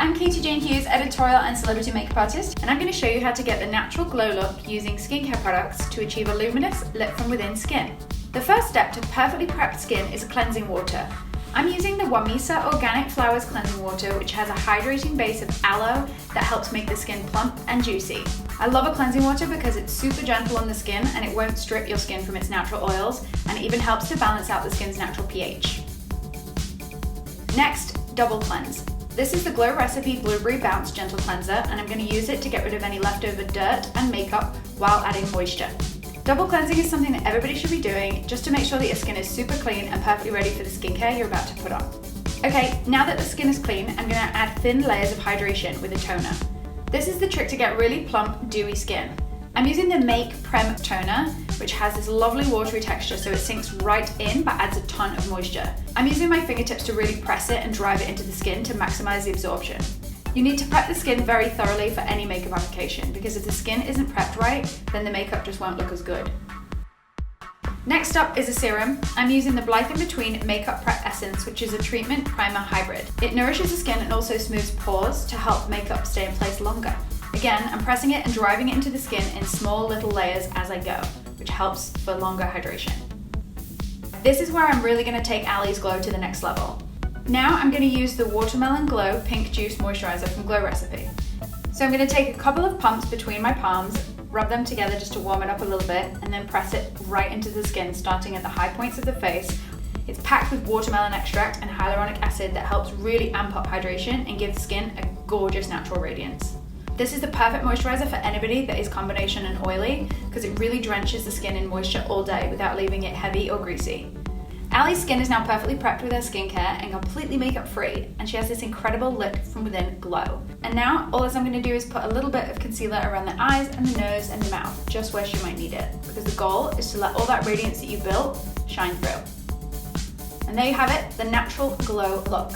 I'm Katie Jane Hughes, editorial and celebrity makeup artist, and I'm going to show you how to get the natural glow look using skincare products to achieve a luminous, lit from within skin. The first step to perfectly prepped skin is cleansing water. I'm using the Wamisa Organic Flowers Cleansing Water, which has a hydrating base of aloe that helps make the skin plump and juicy. I love a cleansing water because it's super gentle on the skin and it won't strip your skin from its natural oils, and it even helps to balance out the skin's natural pH. Next, double cleanse. This is the Glow Recipe Blueberry Bounce Gentle Cleanser, and I'm going to use it to get rid of any leftover dirt and makeup while adding moisture. Double cleansing is something that everybody should be doing just to make sure that your skin is super clean and perfectly ready for the skincare you're about to put on. Okay, now that the skin is clean, I'm going to add thin layers of hydration with a toner. This is the trick to get really plump, dewy skin. I'm using the Make Prem toner, which has this lovely watery texture so it sinks right in but adds a ton of moisture. I'm using my fingertips to really press it and drive it into the skin to maximize the absorption. You need to prep the skin very thoroughly for any makeup application, because if the skin isn't prepped right, then the makeup just won't look as good. Next up is a serum. I'm using the Blithe InBetween Makeup Prep Essence, which is a treatment primer hybrid. It nourishes the skin and also smooths pores to help makeup stay in place longer. Again, I'm pressing it and driving it into the skin in small little layers as I go, which helps for longer hydration. This is where I'm really going to take Ali's glow to the next level. Now I'm going to use the Watermelon Glow Pink Juice Moisturizer from Glow Recipe. So I'm going to take a couple of pumps between my palms, rub them together just to warm it up a little bit, and then press it right into the skin, starting at the high points of the face. It's packed with watermelon extract and hyaluronic acid that helps really amp up hydration and give the skin a gorgeous natural radiance. This is the perfect moisturizer for anybody that is combination and oily, because it really drenches the skin in moisture all day without leaving it heavy or greasy. Ali's skin is now perfectly prepped with her skincare and completely makeup free, and she has this incredible lit from within glow. And now all I'm going to do is put a little bit of concealer around the eyes and the nose and the mouth, just where she might need it, because the goal is to let all that radiance that you built shine through. And there you have it, the natural glow look.